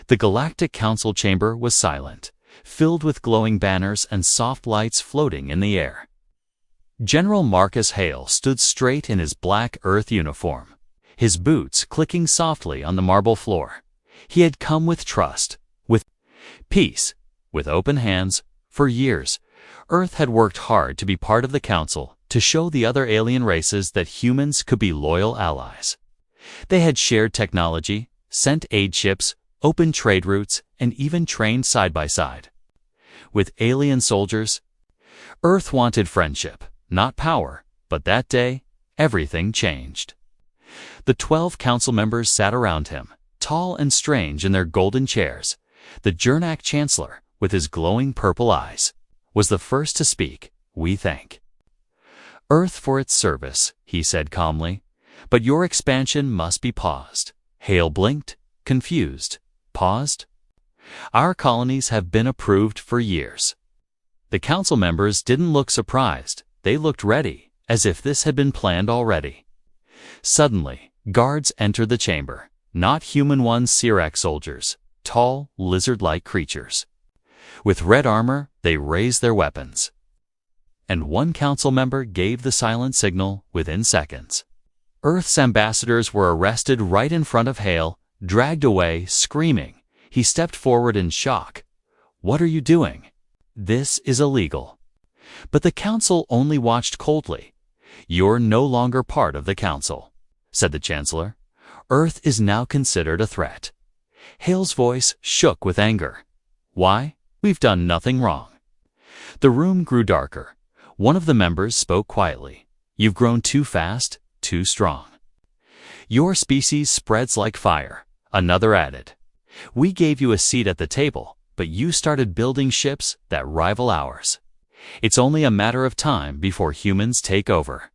The Galactic Council chamber was silent, filled with glowing banners and soft lights floating in the air. General Marcus Hale stood straight in his black Earth uniform, his boots clicking softly on the marble floor. He had come with trust, with peace, with open hands. For years, Earth had worked hard to be part of the Council, to show the other alien races that humans could be loyal allies. They had shared technology, sent aid ships, opened trade routes, and even trained side by side. With alien soldiers, Earth wanted friendship, not power, but that day, everything changed. The 12 council members sat around him, tall and strange in their golden chairs. The Jernak Chancellor, with his glowing purple eyes, was the first to speak. "We thank Earth for its service," he said calmly, "but your expansion must be paused." Hale blinked, confused. Paused? "Our colonies have been approved for years." The council members didn't look surprised. They looked ready, as if this had been planned already. Suddenly, guards entered the chamber, not human ones, Sirak soldiers, tall, lizard-like creatures. With red armor, they raised their weapons. And one council member gave the silent signal within seconds. Earth's ambassadors were arrested right in front of Hale, dragged away, screaming. He stepped forward in shock. "What are you doing? This is illegal." But the council only watched coldly. "You're no longer part of the council," said the Chancellor. "Earth is now considered a threat." Hale's voice shook with anger. "Why? We've done nothing wrong." The room grew darker. One of the members spoke quietly. "You've grown too fast, too strong. Your species spreads like fire," another added. "We gave you a seat at the table, but you started building ships that rival ours. It's only a matter of time before humans take over."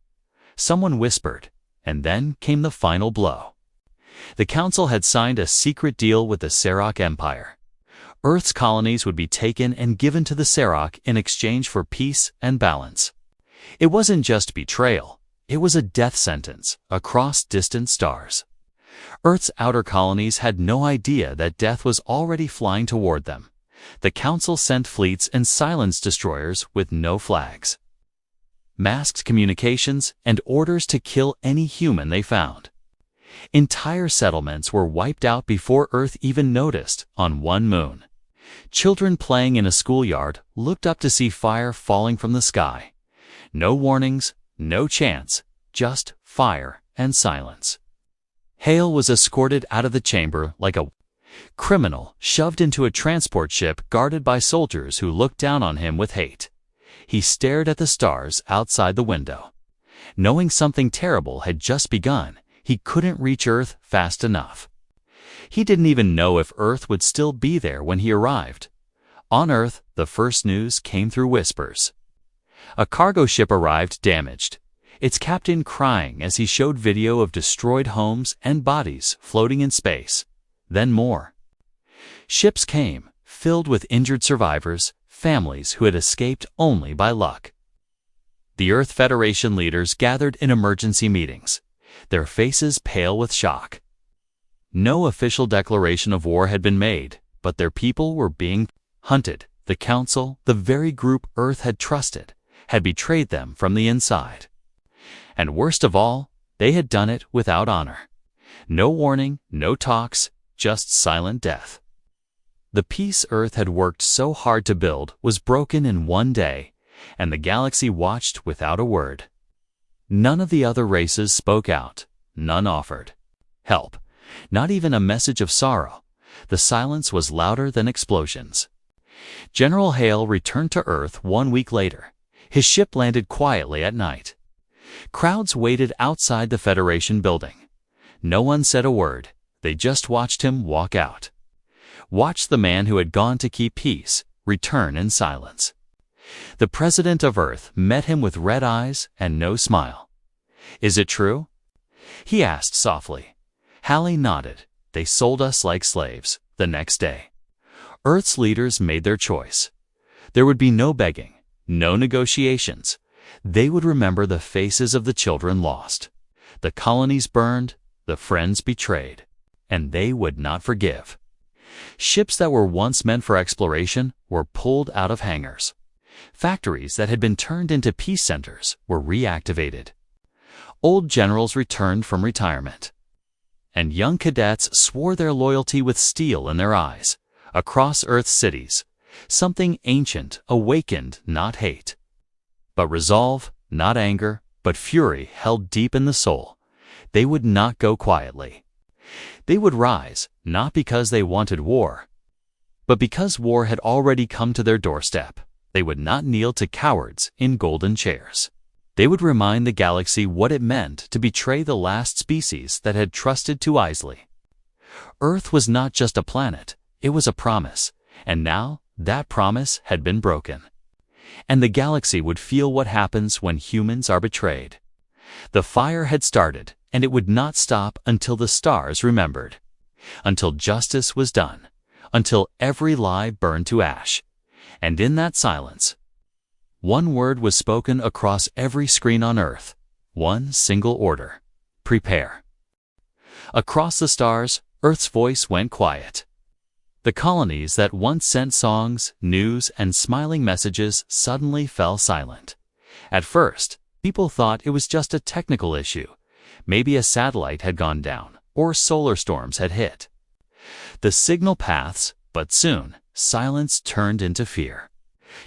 Someone whispered, and then came the final blow. The Council had signed a secret deal with the Serok Empire. Earth's colonies would be taken and given to the Serok in exchange for peace and balance. It wasn't just betrayal. It was a death sentence across distant stars. Earth's outer colonies had no idea that death was already flying toward them. The Council sent fleets and silence destroyers with no flags, masked communications, and orders to kill any human they found. Entire settlements were wiped out before Earth even noticed. On one moon, children playing in a schoolyard looked up to see fire falling from the sky. No warnings, no chants, just fire and silence. Hale was escorted out of the chamber like a criminal, shoved into a transport ship guarded by soldiers who looked down on him with hate. He stared at the stars outside the window. Knowing something terrible had just begun, he couldn't reach Earth fast enough. He didn't even know if Earth would still be there when he arrived. On Earth, the first news came through whispers. A cargo ship arrived damaged, its captain crying as he showed video of destroyed homes and bodies floating in space. Then more. Ships came, filled with injured survivors, families who had escaped only by luck. The Earth Federation leaders gathered in emergency meetings, their faces pale with shock. No official declaration of war had been made, but their people were being hunted. The Council, the very group Earth had trusted, had betrayed them from the inside. And worst of all, they had done it without honor. No warning, no talks, just silent death. The peace Earth had worked so hard to build was broken in one day, and the galaxy watched without a word. None of the other races spoke out. None offered help. Not even a message of sorrow. The silence was louder than explosions. General Hale returned to Earth 1 week later. His ship landed quietly at night. Crowds waited outside the Federation building. No one said a word. They just watched him walk out. Watched the man who had gone to keep peace return in silence. The President of Earth met him with red eyes and no smile. "Is it true?" he asked softly. Hale nodded. "They sold us like slaves." The next day, Earth's leaders made their choice. There would be no begging, no negotiations. They would remember the faces of the children lost, the colonies burned, the friends betrayed, and they would not forgive. Ships that were once meant for exploration were pulled out of hangars. Factories that had been turned into peace centers were reactivated. Old generals returned from retirement. And young cadets swore their loyalty with steel in their eyes. Across Earth's cities, something ancient awakened, not hate. But resolve, not anger, but fury held deep in the soul. They would not go quietly. They would rise, not because they wanted war, but because war had already come to their doorstep. They would not kneel to cowards in golden chairs. They would remind the galaxy what it meant to betray the last species that had trusted too easily. Earth was not just a planet, it was a promise, and now that promise had been broken. And the galaxy would feel what happens when humans are betrayed. The fire had started, and it would not stop until the stars remembered, until justice was done, until every lie burned to ash. And in that silence, one word was spoken across every screen on Earth, one single order: prepare. Across the stars, Earth's voice went quiet. The colonies that once sent songs, news, and smiling messages suddenly fell silent. At first, people thought it was just a technical issue. Maybe a satellite had gone down, or solar storms had hit the signal paths, but soon, silence turned into fear.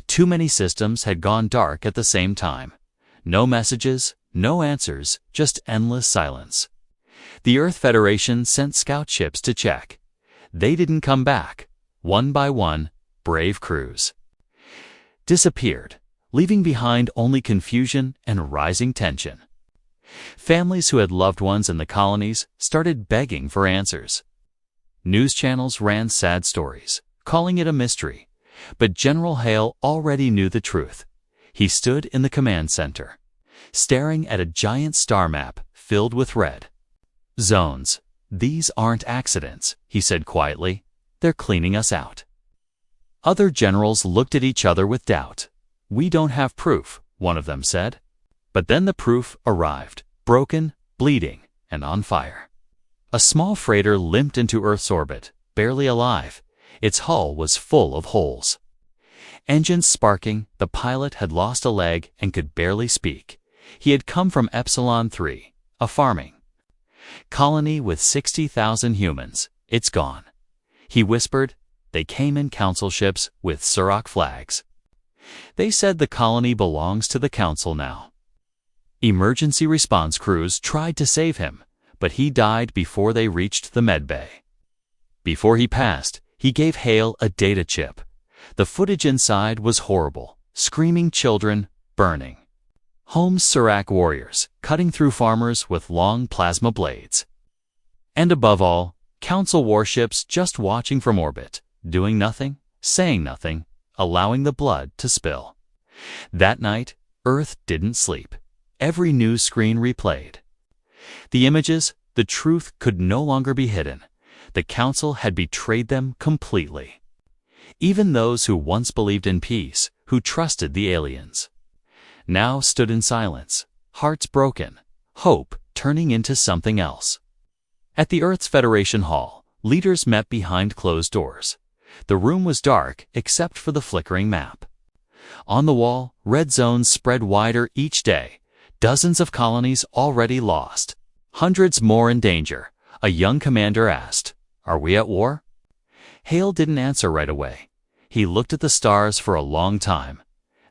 Too many systems had gone dark at the same time. No messages, no answers, just endless silence. The Earth Federation sent scout ships to check. They didn't come back. One by one, brave crews disappeared, leaving behind only confusion and rising tension. Families who had loved ones in the colonies started begging for answers. News channels ran sad stories, calling it a mystery. But General Hale already knew the truth. He stood in the command center, staring at a giant star map filled with red zones. "These aren't accidents," he said quietly. "They're cleaning us out." Other generals looked at each other with doubt. "We don't have proof," one of them said. But then the proof arrived, broken, bleeding, and on fire. A small freighter limped into Earth's orbit, barely alive. Its hull was full of holes. Engines sparking, the pilot had lost a leg and could barely speak. He had come from Epsilon 3, a farming colony with 60,000 humans. "It's gone," he whispered. "They came in council ships with Surak flags. They said the colony belongs to the council now." Emergency response crews tried to save him, but he died before they reached the medbay. Before he passed, he gave Hale a data chip. The footage inside was horrible: screaming children, burning homes, Surak warriors cutting through farmers with long plasma blades. And above all, council warships just watching from orbit, doing nothing, saying nothing, allowing the blood to spill. That night, Earth didn't sleep. Every news screen replayed the images. The truth could no longer be hidden. The council had betrayed them completely. Even those who once believed in peace, who trusted the aliens, now stood in silence, hearts broken, hope turning into something else. At the Earth's Federation Hall, leaders met behind closed doors. The room was dark except for the flickering map. On the wall, red zones spread wider each day. Dozens of colonies already lost, hundreds more in danger. A young commander asked, "Are we at war?" Hale didn't answer right away. He looked at the stars for a long time.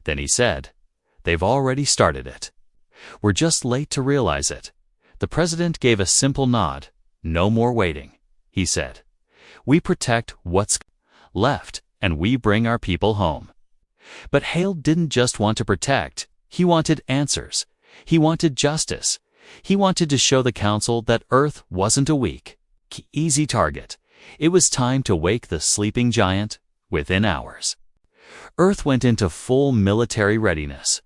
Then he said, "They've already started it. We're just late to realize it." The president gave a simple nod. "No more waiting," he said. "We protect what's left, and we bring our people home." But Hale didn't just want to protect. He wanted answers. He wanted justice. He wanted to show the council that Earth wasn't a weak, easy target. It was time to wake the sleeping giant within hours. Earth went into full military readiness.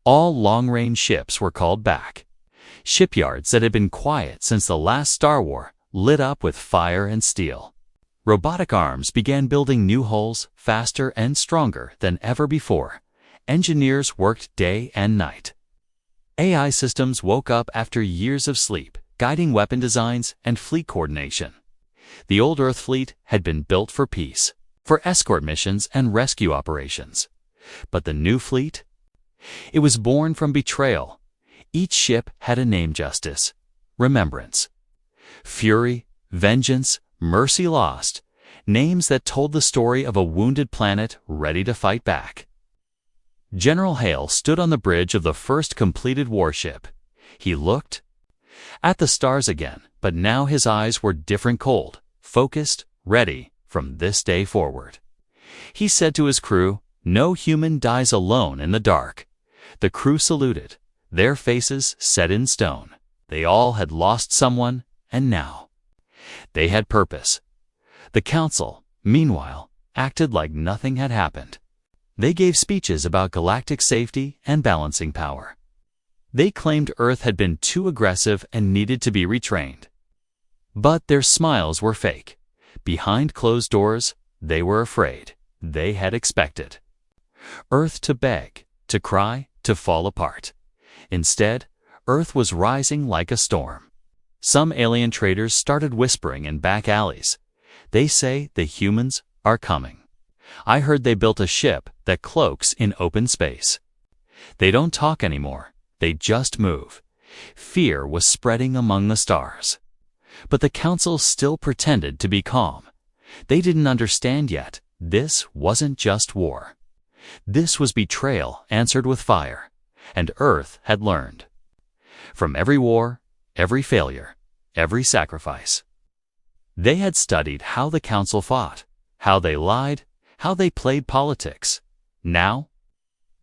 All long-range ships were called back. Shipyards that had been quiet since the last Star War lit up with fire and steel. Robotic arms began building new hulls faster and stronger than ever before. Engineers worked day and night. AI systems woke up after years of sleep, guiding weapon designs and fleet coordination. The old Earth fleet had been built for peace, for escort missions and rescue operations. But the new fleet? It was born from betrayal. Each ship had a name: justice, remembrance, fury, vengeance, mercy lost, names that told the story of a wounded planet ready to fight back. General Hale stood on the bridge of the first completed warship. He looked at the stars again, but now his eyes were different, cold, focused, ready from this day forward. He said to his crew, "No human dies alone in the dark." The crew saluted, their faces set in stone. They all had lost someone, and now they had purpose. The council, meanwhile, acted like nothing had happened. They gave speeches about galactic safety and balancing power. They claimed Earth had been too aggressive and needed to be retrained. But their smiles were fake. Behind closed doors, they were afraid. They had expected Earth to beg, to cry, to fall apart. Instead, Earth was rising like a storm. Some alien traders started whispering in back alleys. "They say the humans are coming. I heard they built a ship that cloaks in open space." They don't talk anymore. They just move. Fear was spreading among the stars. But the council still pretended to be calm. They didn't understand yet. This wasn't just war. This was betrayal answered with fire. And Earth had learned. From every war, every failure, every sacrifice. They had studied how the council fought, how they lied, how they played politics. Now,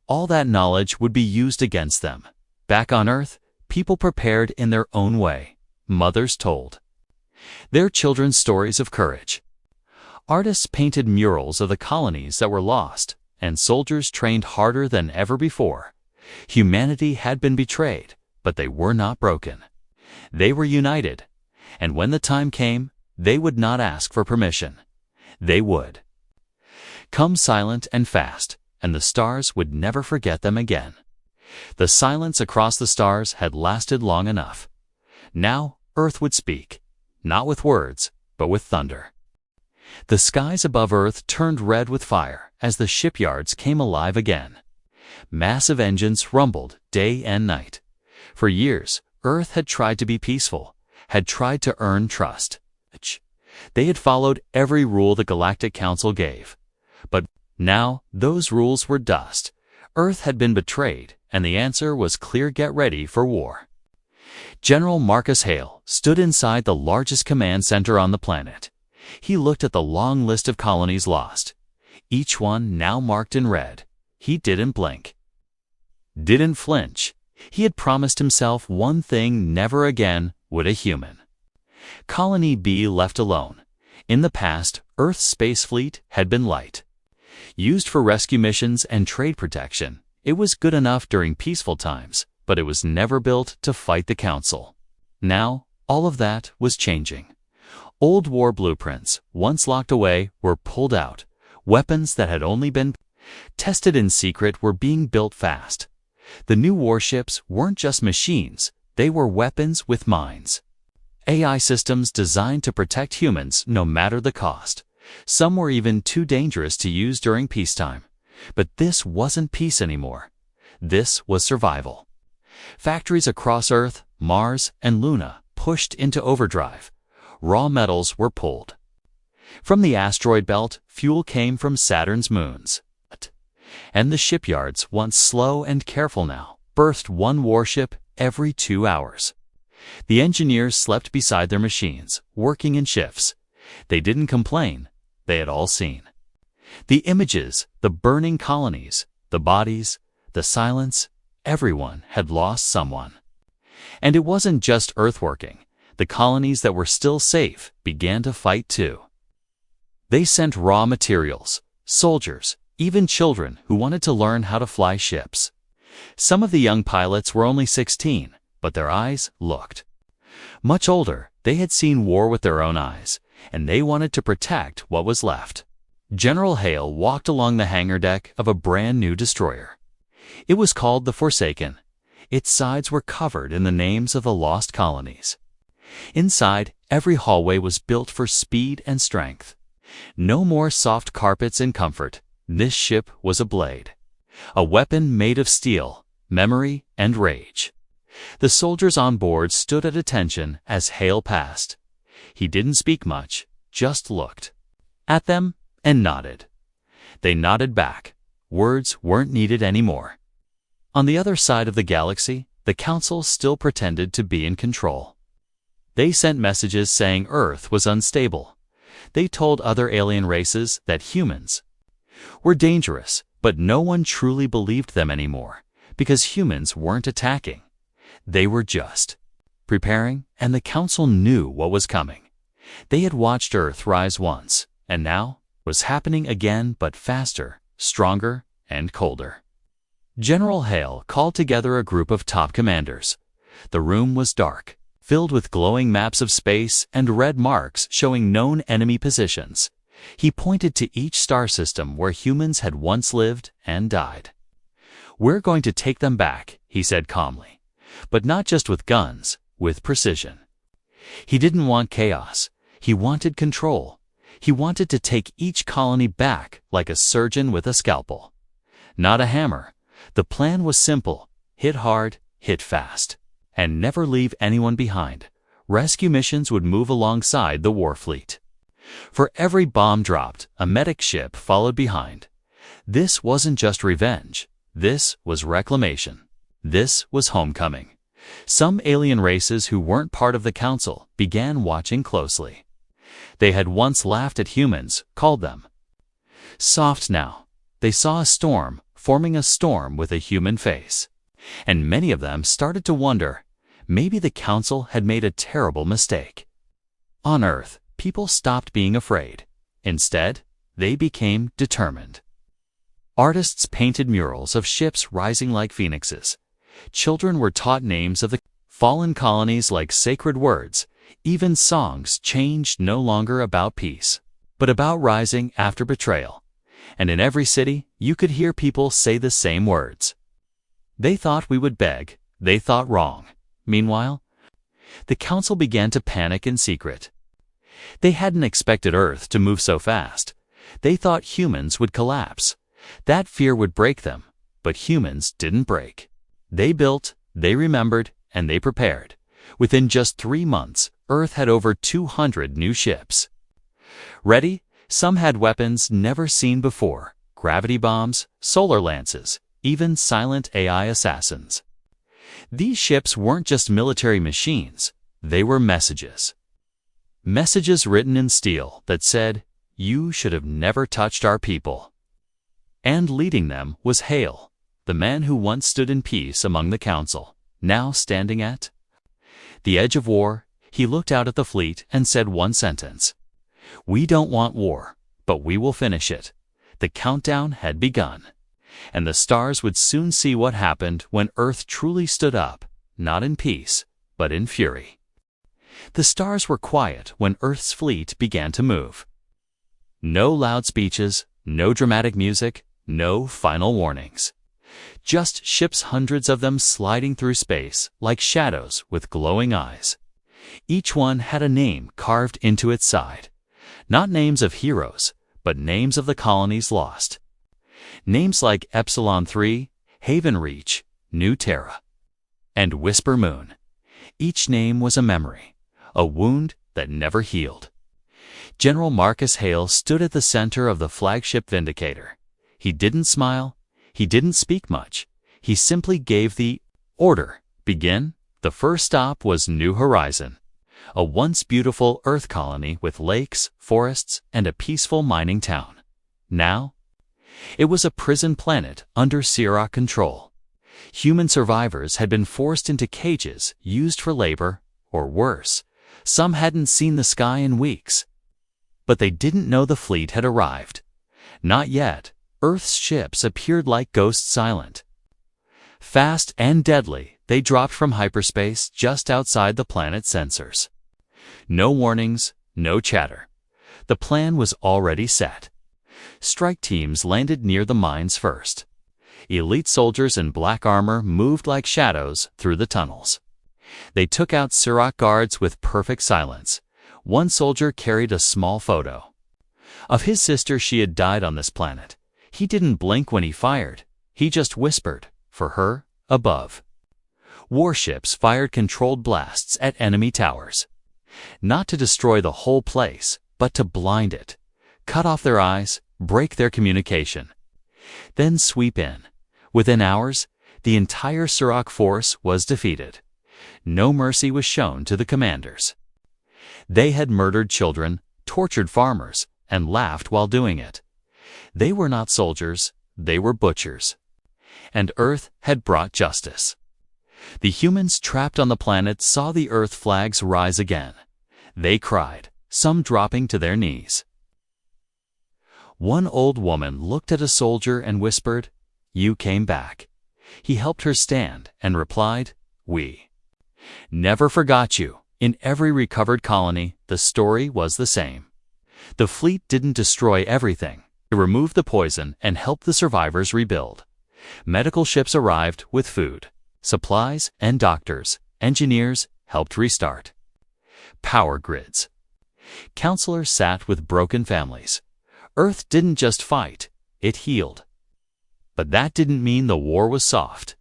all that knowledge would be used against them. Back on Earth, people prepared in their own way. Mothers told their children stories of courage. Artists painted murals of the colonies that were lost, and soldiers trained harder than ever before. Humanity had been betrayed, but they were not broken. They were united, and when the time came, they would not ask for permission. They would come silent and fast, and the stars would never forget them again. The silence across the stars had lasted long enough. Now Earth would speak, not with words, but with thunder. The skies above Earth turned red with fire as the shipyards came alive again. Massive engines rumbled day and night. For years, Earth had tried to be peaceful, had tried to earn trust. They had followed every rule the Galactic Council gave. But now those rules were dust. Earth had been betrayed, and the answer was clear: get ready for war. General Marcus Hale stood inside the largest command center on the planet. He looked at the long list of colonies lost, each one now marked in red. He didn't blink, didn't flinch. He had promised himself one thing: never again would a human. Colony B left alone. In the past, Earth's space fleet had been light. Used for rescue missions and trade protection, it was good enough during peaceful times, but it was never built to fight the Council. Now, all of that was changing. Old war blueprints, once locked away, were pulled out. Weapons that had only been tested in secret were being built fast. The new warships weren't just machines, they were weapons with minds. AI systems designed to protect humans no matter the cost. Some were even too dangerous to use during peacetime. But this wasn't peace anymore. This was survival. Factories across Earth, Mars, and Luna pushed into overdrive. Raw metals were pulled from the asteroid belt. Fuel came from Saturn's moons. And the shipyards, once slow and careful now, berthed one warship every 2 hours. The engineers slept beside their machines, working in shifts. They didn't complain. They had all seen the images, the burning colonies, the bodies, the silence. Everyone had lost someone. And it wasn't just Earth working. The colonies that were still safe began to fight too. They sent raw materials, soldiers, even children who wanted to learn how to fly ships. Some of the young pilots were only 16, but their eyes looked much older. They had seen war with their own eyes, and they wanted to protect what was left. General Hale walked along the hangar deck of a brand new destroyer. It was called the Forsaken. Its sides were covered in the names of the lost colonies. Inside, Every hallway was built for speed and strength. No more soft carpets and comfort. This ship was a blade. A weapon made of steel, memory, and rage. The soldiers on board stood at attention as Hale passed. He didn't speak much, just looked at them and nodded. They nodded back. Words weren't needed anymore. On the other side of the galaxy, the Council still pretended to be in control. They sent messages saying Earth was unstable. They told other alien races that humans were dangerous, but no one truly believed them anymore, because humans weren't attacking. They were just preparing, and the Council knew what was coming. They had watched Earth rise once, and now it was happening again, but faster, stronger, and colder. General Hale called together a group of top commanders. The room was dark, filled with glowing maps of space and red marks showing known enemy positions. He pointed to each star system where humans had once lived and died. "We're going to take them back," he said calmly, "but not just with guns, with precision." He didn't want chaos. He wanted control. He wanted to take each colony back like a surgeon with a scalpel. Not a hammer. The plan was simple: hit hard, hit fast, and never leave anyone behind. Rescue missions would move alongside the war fleet. For every bomb dropped, a medic ship followed behind. This wasn't just revenge. This was reclamation. This was homecoming. Some alien races who weren't part of the Council began watching closely. They had once laughed at humans, called them soft. Now they saw a storm forming, a storm with a human face. And many of them started to wonder, maybe the Council had made a terrible mistake. On Earth, people stopped being afraid. Instead, they became determined. Artists painted murals of ships rising like phoenixes. Children were taught names of the fallen colonies like sacred words. Even songs changed, no longer about peace, but about rising after betrayal. And in every city, you could hear people say the same words. They thought we would beg. They thought wrong. Meanwhile, the Council began to panic in secret. They hadn't expected Earth to move so fast. They thought humans would collapse. That fear would break them, but humans didn't break. They built, they remembered, and they prepared. Within just 3 months, Earth had over 200 new ships. Ready, some had weapons never seen before: gravity bombs, solar lances, even silent AI assassins. These ships weren't just military machines, they were messages. Messages written in steel that said, "You should have never touched our people." And leading them was Hale, the man who once stood in peace among the Council, now standing at the edge of war. He looked out at the fleet and said one sentence: "We don't want war, but we will finish it." The countdown had begun, and the stars would soon see what happened when Earth truly stood up, not in peace, but in fury. The stars were quiet when Earth's fleet began to move. No loud speeches, no dramatic music, no final warnings. Just ships, hundreds of them sliding through space like shadows with glowing eyes. Each one had a name carved into its side. Not names of heroes, but names of the colonies lost. Names like Epsilon 3, Haven Reach, New Terra, and Whisper Moon. Each name was a memory, a wound that never healed. General Marcus Hale stood at the center of the flagship Vindicator. He didn't smile. He didn't speak much. He simply gave the order: begin. The first stop was New Horizon, a once beautiful Earth colony with lakes, forests, and a peaceful mining town. Now, it was a prison planet under Sierra control. Human survivors had been forced into cages used for labor, or worse, some hadn't seen the sky in weeks. But they didn't know the fleet had arrived. Not yet. Earth's ships appeared like ghosts, silent. Fast and deadly, they dropped from hyperspace just outside the planet's sensors. No warnings, no chatter. The plan was already set. Strike teams landed near the mines first. Elite soldiers in black armor moved like shadows through the tunnels. They took out Sirak guards with perfect silence. One soldier carried a small photo of his sister. She had died on this planet. He didn't blink when he fired. He just whispered, "For her, above." Warships fired controlled blasts at enemy towers. Not to destroy the whole place, but to blind it, cut off their eyes, break their communication. Then sweep in. Within hours, the entire Surak force was defeated. No mercy was shown to the commanders. They had murdered children, tortured farmers, and laughed while doing it. They were not soldiers, they were butchers. And Earth had brought justice. The humans trapped on the planet saw the Earth flags rise again. They cried, some dropping to their knees. One old woman looked at a soldier and whispered, "You came back." He helped her stand and replied, "We never forgot you." In every recovered colony, the story was the same. The fleet didn't destroy everything. It removed the poison and helped the survivors rebuild. Medical ships arrived with food, supplies, and doctors. Engineers helped restart power grids. Counselors sat with broken families. Earth didn't just fight, it healed. But that didn't mean the war was soft.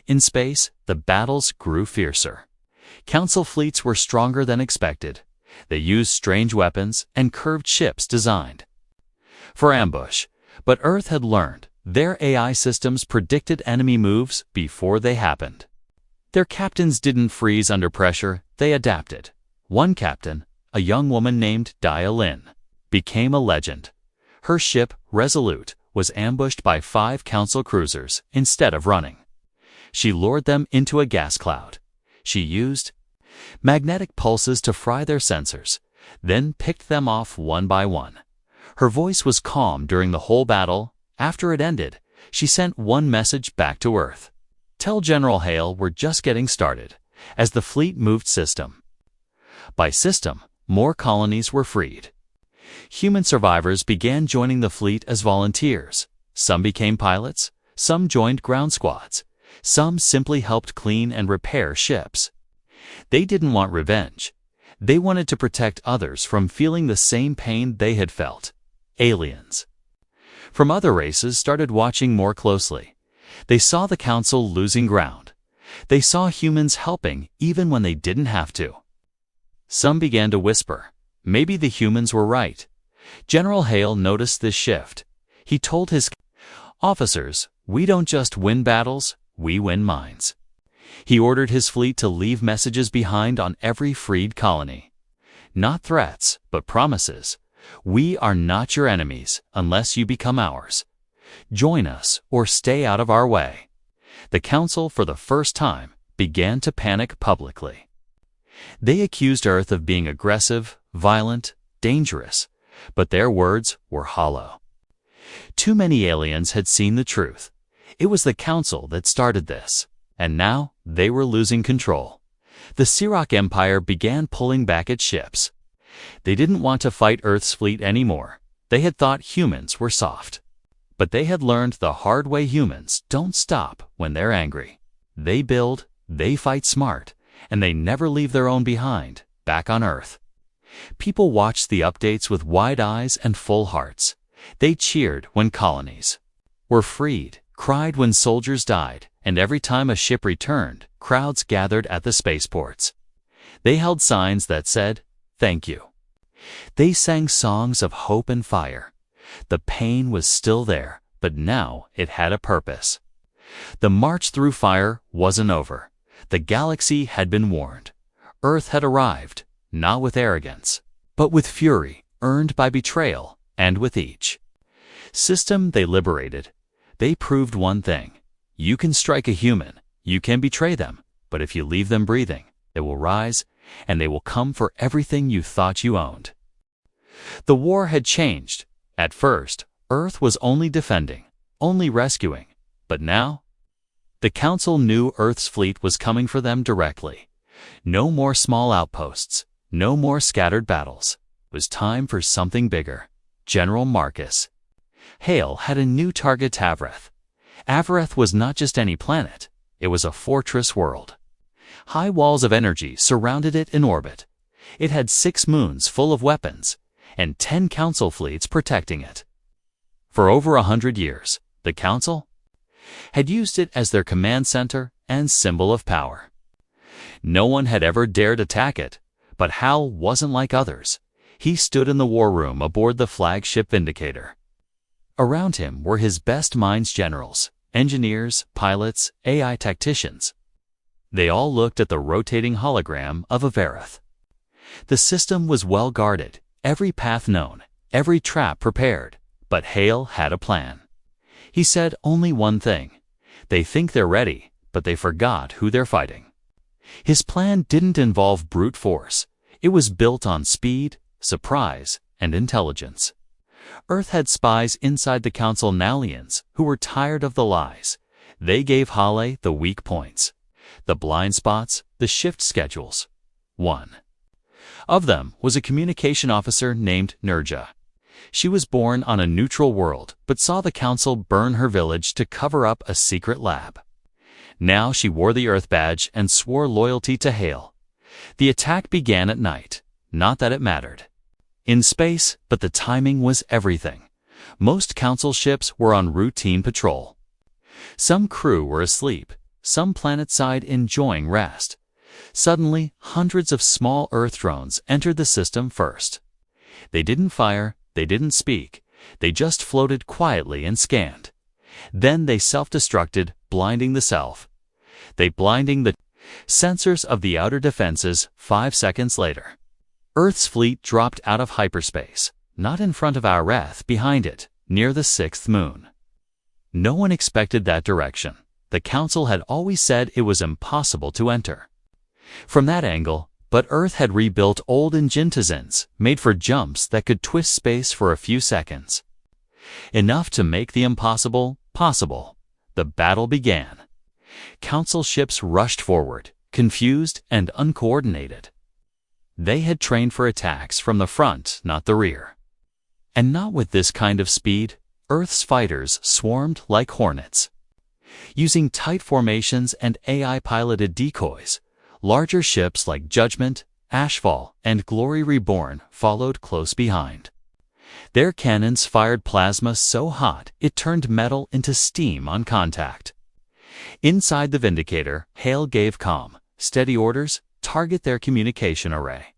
In space, the battles grew fiercer. Council fleets were stronger than expected. They used strange weapons and curved ships designed for ambush. But Earth had learned. Their AI systems predicted enemy moves before they happened. Their captains didn't freeze under pressure, they adapted. One captain, a young woman named Dia, became a legend. Her ship, Resolute, was ambushed by 5 council cruisers instead of running. She lured them into a gas cloud. She used magnetic pulses to fry their sensors, then picked them off one by one. Her voice was calm during the whole battle. After it ended, she sent one message back to Earth. "Tell General Hale we're just getting started," as the fleet moved system by system. More colonies were freed. Human survivors began joining the fleet as volunteers. Some became pilots, some joined ground squads, some simply helped clean and repair ships. They didn't want revenge. They wanted to protect others from feeling the same pain they had felt. Aliens from other races started watching more closely. They saw the council losing ground. They saw humans helping even when they didn't have to. Some began to whisper, maybe the humans were right. General Hale noticed this shift. He told his officers, "We don't just win battles, we win minds." He ordered his fleet to leave messages behind on every freed colony. Not threats, but promises. "We are not your enemies unless you become ours. Join us or stay out of our way." The council, for the first time, began to panic publicly. They accused Earth of being aggressive, violent, dangerous, but their words were hollow. Too many aliens had seen the truth. It was the council that started this, and now they were losing control. The Surak Empire began pulling back its ships. They didn't want to fight Earth's fleet anymore. They had thought humans were soft. But they had learned the hard way humans don't stop when they're angry. They build, they fight smart, and they never leave their own behind, back on Earth. People watched the updates with wide eyes and full hearts. They cheered when colonies were freed, cried when soldiers died, and every time a ship returned, crowds gathered at the spaceports. They held signs that said, "Thank you." They sang songs of hope and fire. The pain was still there, but now it had a purpose. The march through fire wasn't over. The galaxy had been warned. Earth had arrived, not with arrogance, but with fury, earned by betrayal, and with each system they liberated, they proved one thing. You can strike a human, you can betray them, but if you leave them breathing, they will rise, and they will come for everything you thought you owned. The war had changed. At first, Earth was only defending, only rescuing, but now the Council knew Earth's fleet was coming for them directly. No more small outposts, no more scattered battles. It was time for something bigger. General Marcus Hale had a new target. Avareth. Avareth was not just any planet, it was a fortress world. High walls of energy surrounded it in orbit. It had 6 moons full of weapons, and 10 council fleets protecting it. For over 100 years, the council had used it as their command center and symbol of power. No one had ever dared attack it, but Hal wasn't like others. He stood in the war room aboard the flagship Vindicator. Around him were his best minds, generals, engineers, pilots, AI tacticians. They all looked at the rotating hologram of Averith. The system was well guarded, every path known, every trap prepared, but Hale had a plan. He said only one thing: they think they're ready, but they forgot who they're fighting. His plan didn't involve brute force. It was built on speed, surprise, and intelligence. Earth had spies inside the Council Nalians who were tired of the lies. They gave Hale the weak points, the blind spots, the shift schedules. One of them was a communication officer named Nurja. She was born on a neutral world, but saw the Council burn her village to cover up a secret lab. Now she wore the Earth badge and swore loyalty to Hale. The attack began at night. Not that it mattered in space, but the timing was everything. Most Council ships were on routine patrol. Some crew were asleep, some planetside enjoying rest. Suddenly, hundreds of small Earth drones entered the system first. They didn't fire, they didn't speak, they just floated quietly and scanned. Then they self-destructed, blinding the self. They blinding the sensors of the outer defenses 5 seconds later. Earth's fleet dropped out of hyperspace, not in front of Averith, behind it, near the 6th moon. No one expected that direction. The Council had always said it was impossible to enter from that angle, but Earth had rebuilt old Ingentazins, made for jumps that could twist space for a few seconds. Enough to make the impossible possible. The battle began. Council ships rushed forward, confused and uncoordinated. They had trained for attacks from the front, not the rear. And not with this kind of speed. Earth's fighters swarmed like hornets. Using tight formations and AI-piloted decoys, larger ships like Judgment, Ashfall, and Glory Reborn followed close behind. Their cannons fired plasma so hot it turned metal into steam on contact. Inside the Vindicator, Hale gave calm, steady orders: target their communication array.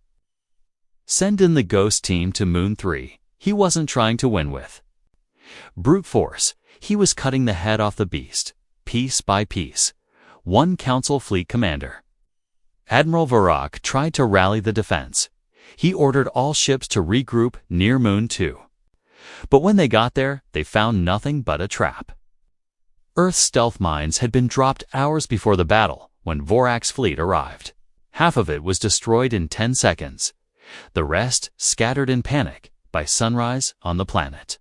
Send in the Ghost team to Moon 3. He wasn't trying to win with brute force. He was cutting the head off the beast, piece by piece. One Council fleet commander, Admiral Varrock, tried to rally the defense. He ordered all ships to regroup near Moon 2. But when they got there, they found nothing but a trap. Earth's stealth mines had been dropped hours before the battle when Vorak's fleet arrived. Half of it was destroyed in 10 seconds. The rest scattered in panic by sunrise on the planet.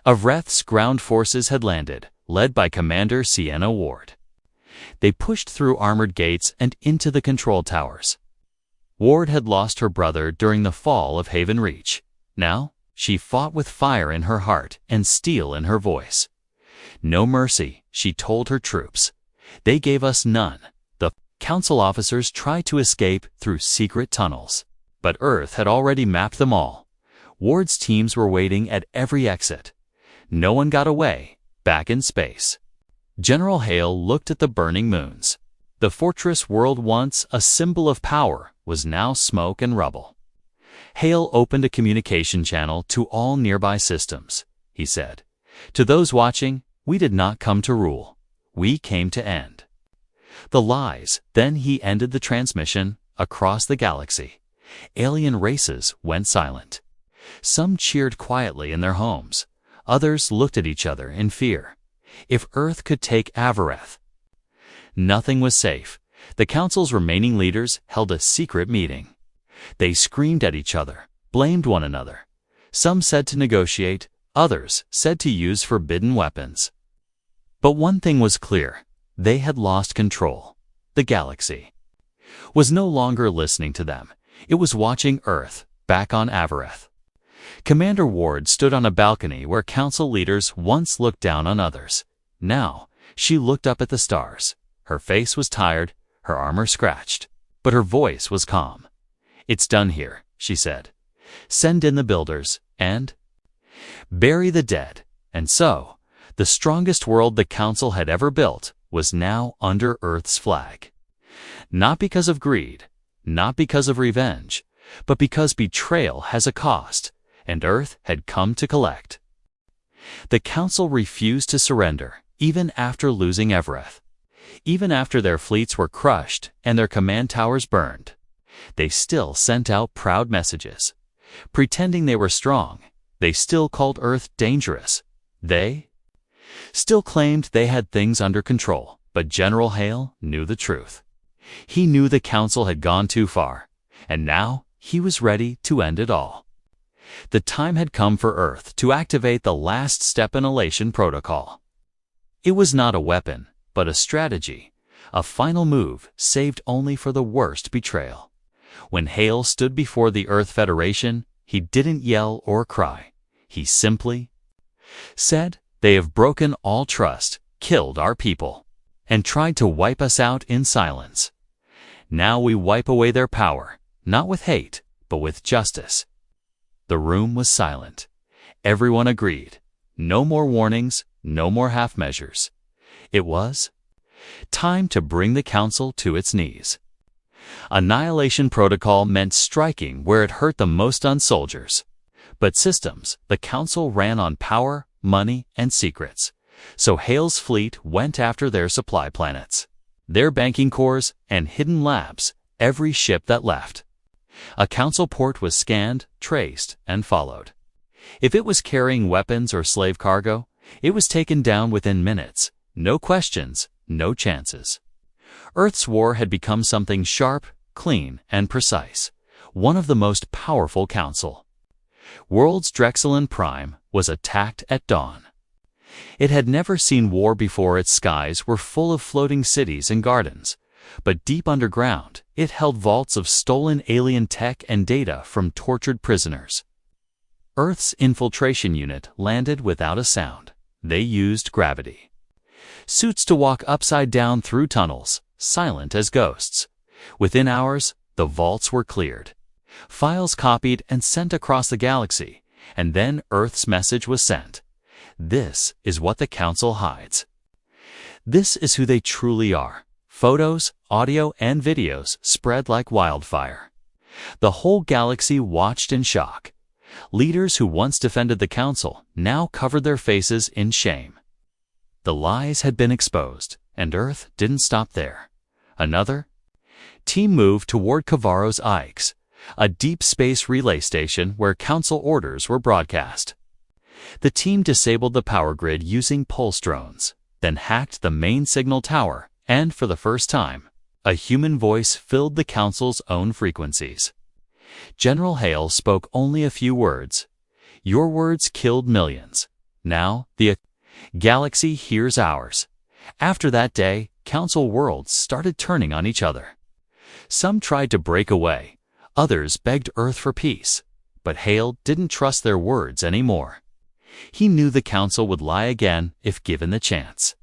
Avereth's ground forces had landed, led by Commander Sienna Ward. They pushed through armored gates and into the control towers. Ward had lost her brother during the fall of Haven Reach. Now, she fought with fire in her heart and steel in her voice. No mercy, she told her troops. They gave us none. The Council officers tried to escape through secret tunnels, but Earth had already mapped them all. Ward's teams were waiting at every exit. No one got away, back in space. General Hale looked at the burning moons. The fortress world, once a symbol of power, was now smoke and rubble. Hale opened a communication channel to all nearby systems. He said, "To those watching, we did not come to rule. We came to end the lies." Then he ended the transmission. Across the galaxy, alien races went silent. Some cheered quietly in their homes. Others looked at each other in fear. If Earth could take Averith, nothing was safe. The Council's remaining leaders held a secret meeting. They screamed at each other, blamed one another. Some said to negotiate, others said to use forbidden weapons. But one thing was clear: they had lost control. The galaxy was no longer listening to them. It was watching Earth back on Averith. Commander Ward stood on a balcony where Council leaders once looked down on others. Now, she looked up at the stars. Her face was tired, her armor scratched, but her voice was calm. "It's done here," she said. "Send in the builders, and bury the dead." And so, the strongest world the Council had ever built was now under Earth's flag. Not because of greed, not because of revenge, but because betrayal has a cost, and Earth had come to collect. The Council refused to surrender, even after losing Evereth. Even after their fleets were crushed and their command towers burned, they still sent out proud messages. Pretending they were strong, they still called Earth dangerous. They still claimed they had things under control, but General Hale knew the truth. He knew the Council had gone too far, and now he was ready to end it all. The time had come for Earth to activate the last step in Elation Protocol. It was not a weapon, but a strategy, a final move saved only for the worst betrayal. When Hale stood before the Earth Federation, he didn't yell or cry. He simply said, "They have broken all trust, killed our people, and tried to wipe us out in silence. Now we wipe away their power, not with hate, but with justice." The room was silent. Everyone agreed. No more warnings, no more half measures. It was time to bring the Council to its knees. Annihilation Protocol meant striking where it hurt the most on soldiers. But systems, the Council ran on power, money, and secrets. So Hale's fleet went after their supply planets, their banking cores, and hidden labs, every ship that left. A Council port was scanned, traced, and followed. If it was carrying weapons or slave cargo, it was taken down within minutes. No questions, no chances. Earth's war had become something sharp, clean, and precise, one of the most powerful Council. World's Drexelin Prime was attacked at dawn. It had never seen war before. Its skies were full of floating cities and gardens, but deep underground, it held vaults of stolen alien tech and data from tortured prisoners. Earth's infiltration unit landed without a sound. They used gravity. Suits to walk upside down through tunnels, silent as ghosts. Within hours, the vaults were cleared. Files copied and sent across the galaxy, and then Earth's message was sent. This is what the Council hides. This is who they truly are. Photos, audio, and videos spread like wildfire. The whole galaxy watched in shock. Leaders who once defended the Council now covered their faces in shame. The lies had been exposed, and Earth didn't stop there. Another team moved toward Kavaro's Ikes, a deep space relay station where Council orders were broadcast. The team disabled the power grid using pulse drones, then hacked the main signal tower, and for the first time, a human voice filled the Council's own frequencies. General Hale spoke only a few words. "Your words killed millions. Now the galaxy hears ours." After that day, Council worlds started turning on each other. Some tried to break away. Others begged Earth for peace. But Hale didn't trust their words anymore. He knew the Council would lie again if given the chance.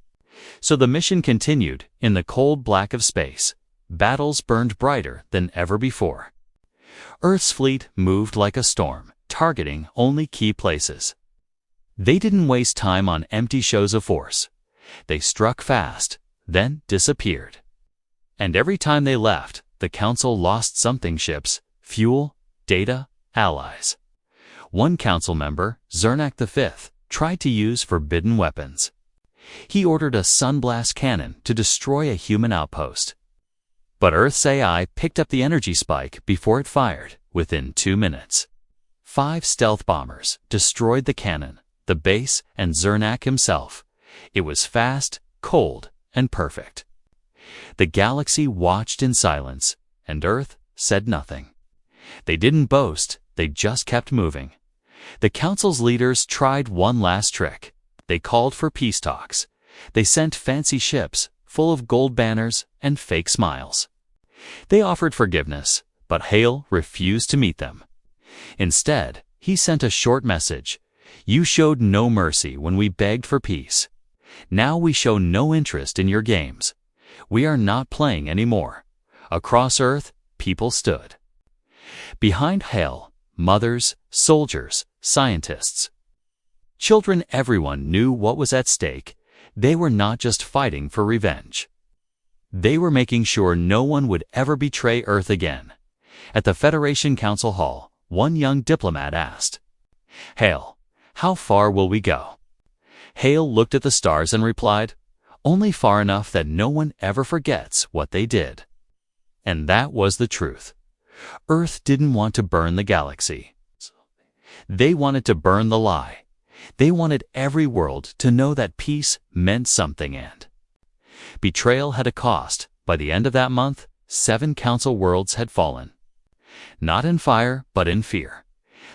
So the mission continued in the cold black of space. Battles burned brighter than ever before. Earth's fleet moved like a storm, targeting only key places. They didn't waste time on empty shows of force. They struck fast, then disappeared. And every time they left, the Council lost something: ships, fuel, data, allies. One Council member, Zernak V, tried to use forbidden weapons. He ordered a sunblast cannon to destroy a human outpost. But Earth's AI picked up the energy spike before it fired, within 2 minutes. 5 stealth bombers destroyed the cannon, the base, and Zernak himself. It was fast, cold, and perfect. The galaxy watched in silence, and Earth said nothing. They didn't boast, they just kept moving. The Council's leaders tried one last trick. They called for peace talks. They sent fancy ships, full of gold banners and fake smiles. They offered forgiveness, but Hale refused to meet them. Instead, he sent a short message. "You showed no mercy when we begged for peace. Now we show no interest in your games. We are not playing anymore." Across Earth, people stood. Behind Hale, mothers, soldiers, scientists. Children, everyone knew what was at stake. They were not just fighting for revenge. They were making sure no one would ever betray Earth again. At the Federation Council Hall, one young diplomat asked, "Hale, how far will we go?" Hale looked at the stars and replied, "Only far enough that no one ever forgets what they did." And that was the truth. Earth didn't want to burn the galaxy. They wanted to burn the lie. They wanted every world to know that peace meant something, and betrayal had a cost. By the end of that month, 7 council worlds had fallen. Not in fire, but in fear.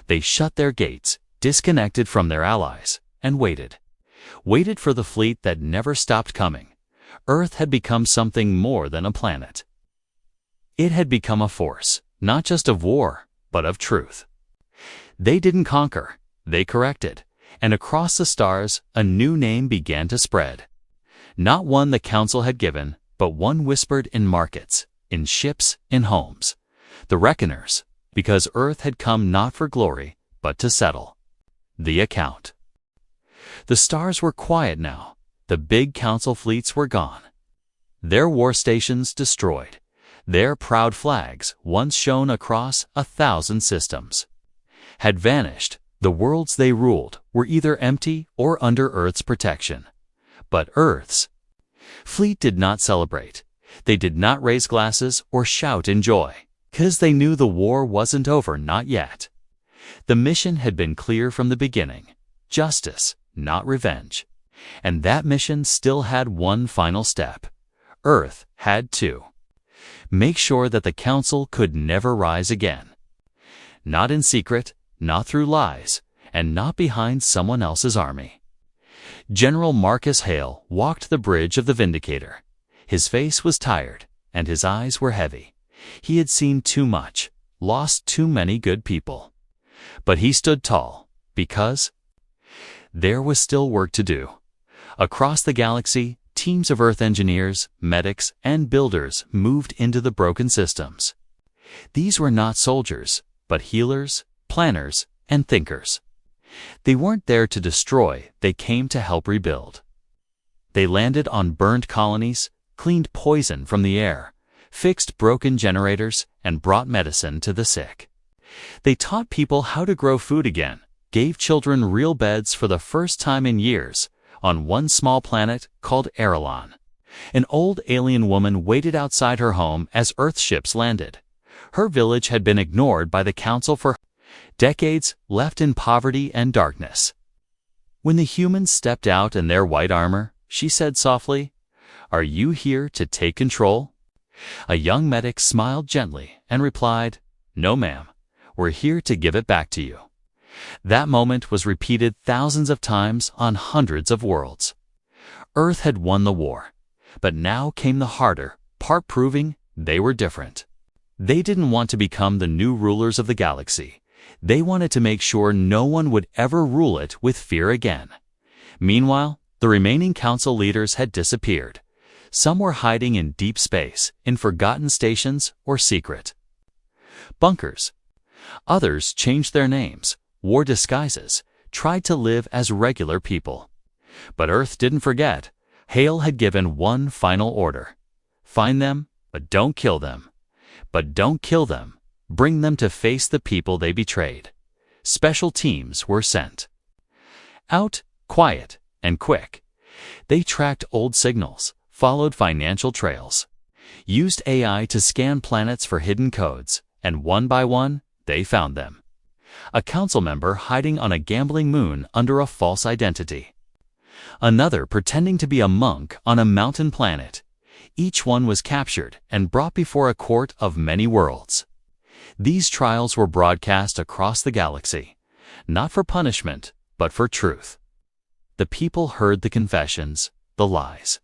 They shut their gates, disconnected from their allies, and waited. Waited for the fleet that never stopped coming. Earth had become something more than a planet. It had become a force, not just of war, but of truth. They didn't conquer, they corrected, and across the stars, a new name began to spread. Not one the council had given, but one whispered in markets, in ships, in homes. The Reckoners, because Earth had come not for glory, but to settle the account. The stars were quiet now. The big council fleets were gone. Their war stations destroyed. Their proud flags, once shown across 1,000 systems, had vanished. The worlds they ruled were either empty or under Earth's protection. But Earth's fleet did not celebrate. They did not raise glasses or shout in joy, because they knew the war wasn't over, not yet. The mission had been clear from the beginning: justice, not revenge. And that mission still had one final step. Earth had to make sure that the council could never rise again. Not in secret, not through lies, and not behind someone else's army. General Marcus Hale walked the bridge of the Vindicator. His face was tired, and his eyes were heavy. He had seen too much, lost too many good people. But he stood tall, because there was still work to do. Across the galaxy, teams of Earth engineers, medics, and builders moved into the broken systems. These were not soldiers, but healers, planners, and thinkers. They weren't there to destroy, they came to help rebuild. They landed on burned colonies, cleaned poison from the air, fixed broken generators, and brought medicine to the sick. They taught people how to grow food again, gave children real beds for the first time in years, on one small planet called Erelon. An old alien woman waited outside her home as Earth ships landed. Her village had been ignored by the Council for decades, left in poverty and darkness. When the humans stepped out in their white armor, she said softly, "Are you here to take control?" A young medic smiled gently and replied, "No, ma'am. We're here to give it back to you." That moment was repeated thousands of times on hundreds of worlds. Earth had won the war, but now came the harder part, proving they were different. They didn't want to become the new rulers of the galaxy. They wanted to make sure no one would ever rule it with fear again. Meanwhile, the remaining council leaders had disappeared. Some were hiding in deep space, in forgotten stations or secret bunkers. Others changed their names, wore disguises, tried to live as regular people. But Earth didn't forget. Hale had given one final order: find them, but don't kill them. But don't kill them. Bring them to face the people they betrayed. Special teams were sent out, quiet and quick. They tracked old signals, followed financial trails, used AI to scan planets for hidden codes, and one by one, they found them. A council member hiding on a gambling moon under a false identity. Another pretending to be a monk on a mountain planet. Each one was captured and brought before a court of many worlds. These trials were broadcast across the galaxy, not for punishment, but for truth. The people heard the confessions, the lies,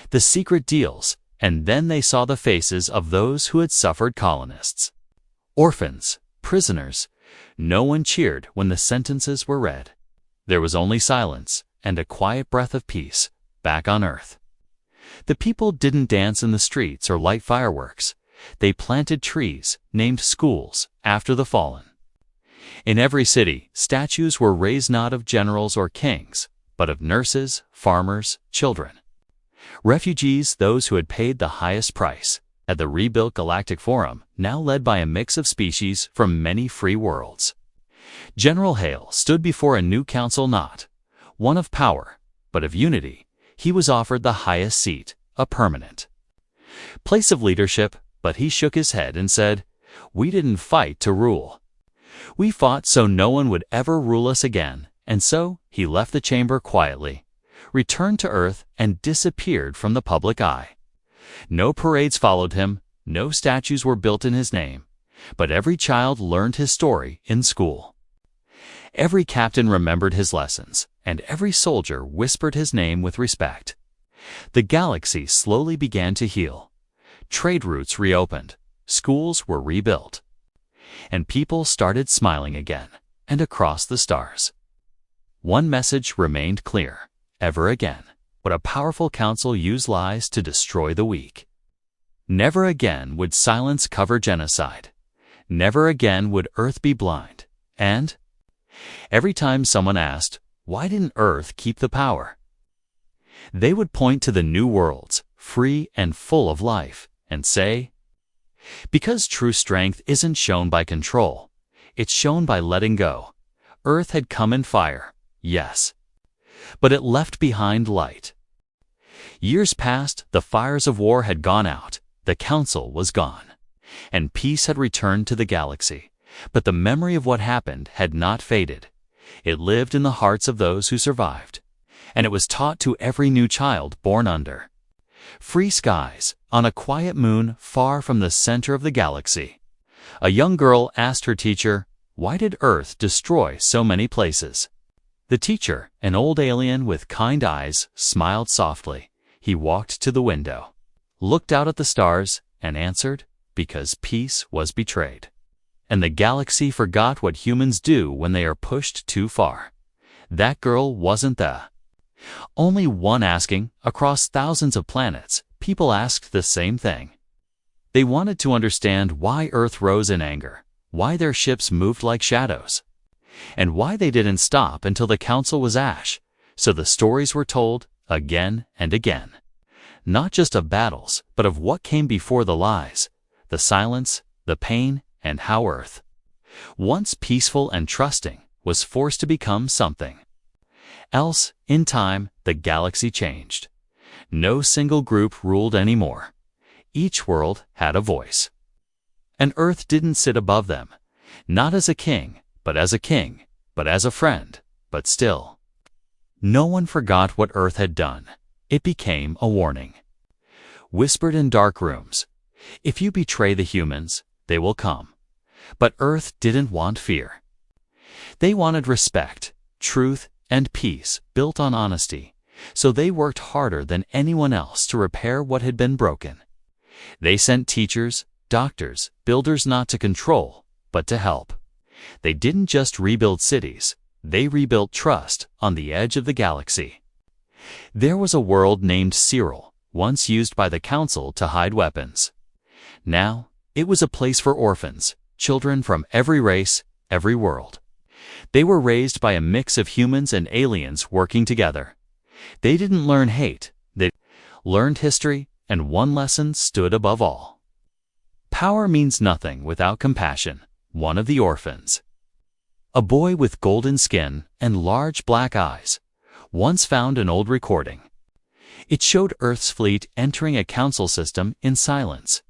the secret deals, and then they saw the faces of those who had suffered: colonists, orphans, prisoners. No one cheered when the sentences were read. There was only silence and a quiet breath of peace back on Earth. The people didn't dance in the streets or light fireworks. They planted trees, named schools, after the fallen. In every city, statues were raised not of generals or kings, but of nurses, farmers, children. Refugees, those who had paid the highest price, at the rebuilt Galactic Forum, now led by a mix of species from many free worlds. General Hale stood before a new council, not one of power, but of unity. He was offered the highest seat, a permanent place of leadership, but he shook his head and said, "We didn't fight to rule. We fought so no one would ever rule us again." And so he left the chamber quietly, returned to Earth, and disappeared from the public eye. No parades followed him, no statues were built in his name, but every child learned his story in school. Every captain remembered his lessons, and every soldier whispered his name with respect. The galaxy slowly began to heal. Trade routes reopened, schools were rebuilt, and people started smiling again, and across the stars. One message remained clear, ever again. Would a powerful council use lies to destroy the weak? Never again would silence cover genocide. Never again would Earth be blind. And every time someone asked, why didn't Earth keep the power? They would point to the new worlds, free and full of life, and say, because true strength isn't shown by control, it's shown by letting go. Earth had come in fire, yes, but it left behind light. Years passed, the fires of war had gone out, the council was gone, and peace had returned to the galaxy. But the memory of what happened had not faded. It lived in the hearts of those who survived, and it was taught to every new child born under free skies, on a quiet moon far from the center of the galaxy. A young girl asked her teacher, why did Earth destroy so many places? The teacher, an old alien with kind eyes, smiled softly. He walked to the window, looked out at the stars, and answered, because peace was betrayed. And the galaxy forgot what humans do when they are pushed too far. That girl wasn't the only one asking. Across thousands of planets, people asked the same thing. They wanted to understand why Earth rose in anger, why their ships moved like shadows, and why they didn't stop until the council was ash. So the stories were told again and again, not just of battles, but of what came before the lies, the silence, the pain, and how Earth, once peaceful and trusting, was forced to become something else. In time, the galaxy changed. No single group ruled anymore. Each world had a voice. And Earth didn't sit above them, not as a king, but as a king, but as a friend, but still. No one forgot what Earth had done. It became a warning. Whispered in dark rooms, if you betray the humans, they will come. But Earth didn't want fear. They wanted respect, truth, and peace built on honesty, so they worked harder than anyone else to repair what had been broken. They sent teachers, doctors, builders not to control, but to help. They didn't just rebuild cities, they rebuilt trust on the edge of the galaxy. There was a world named Cyril, once used by the Council to hide weapons. Now, it was a place for orphans, children from every race, every world. They were raised by a mix of humans and aliens working together. They didn't learn hate, they learned history, and one lesson stood above all. Power means nothing without compassion. One of the orphans, a boy with golden skin and large black eyes, once found an old recording. It showed Earth's fleet entering a council system in silence.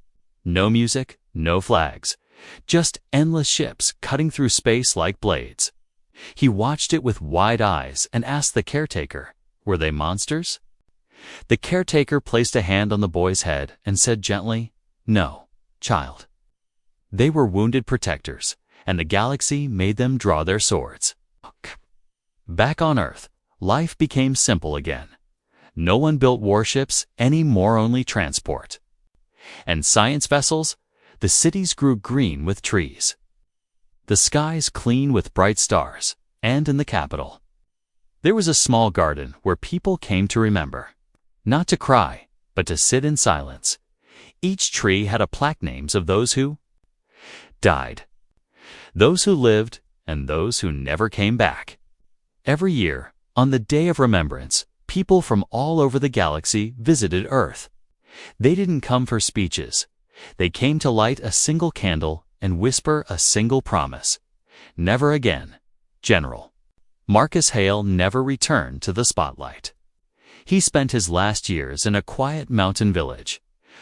No music, no flags, just endless ships cutting through space like blades. He watched it with wide eyes and asked the caretaker, were they monsters? The caretaker placed a hand on the boy's head and said gently, no, child. They were wounded protectors, and the galaxy made them draw their swords. Back on Earth, life became simple again. No one built warships anymore, only transport. And science vessels, the cities grew green with trees. The skies clean with bright stars, and in the capital, there was a small garden where people came to remember. Not to cry, but to sit in silence. Each tree had a plaque names of those who died, those who lived, and those who never came back. Every year, on the Day of Remembrance, people from all over the galaxy visited Earth. They didn't come for speeches. They came to light a single candle and whisper a single promise. Never again, General. Marcus Hale never returned to the spotlight. He spent his last years in a quiet mountain village.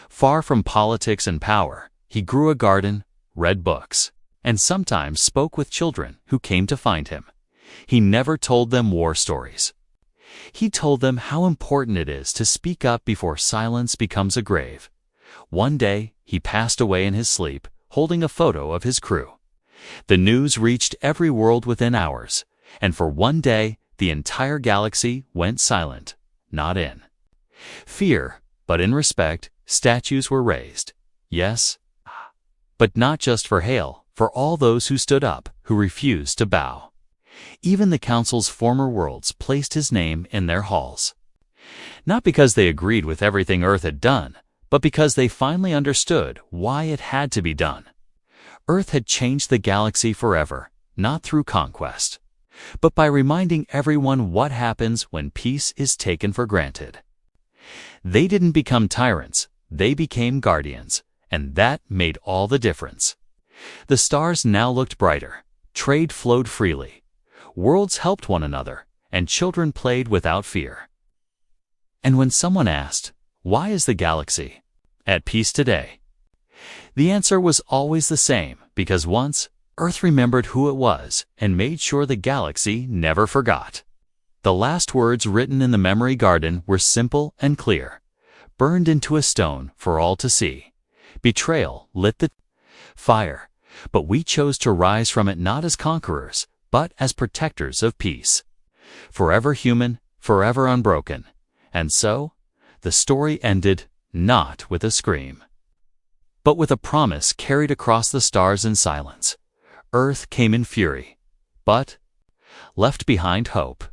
Far from politics and power, he grew a garden, read books, and sometimes spoke with children who came to find him. He never told them war stories. He told them how important it is to speak up before silence becomes a grave. One day, he passed away in his sleep, holding a photo of his crew. The news reached every world within hours, and for one day, the entire galaxy went silent, not in fear, but in respect. Statues were raised. Yes, but not just for Hale, for all those who stood up, who refused to bow. Even the Council's former worlds placed his name in their halls. Not because they agreed with everything Earth had done, but because they finally understood why it had to be done. Earth had changed the galaxy forever, not through conquest, but by reminding everyone what happens when peace is taken for granted. They didn't become tyrants, they became guardians, and that made all the difference. The stars now looked brighter, trade flowed freely, worlds helped one another, and children played without fear. And when someone asked, why is the galaxy at peace today? The answer was always the same, because once, Earth remembered who it was and made sure the galaxy never forgot. The last words written in the memory garden were simple and clear, burned into a stone for all to see. Betrayal lit the fire, but we chose to rise from it not as conquerors, but as protectors of peace. Forever human, forever unbroken. And so, the story ended not with a scream, but with a promise carried across the stars in silence. Earth came in fury, but left behind hope.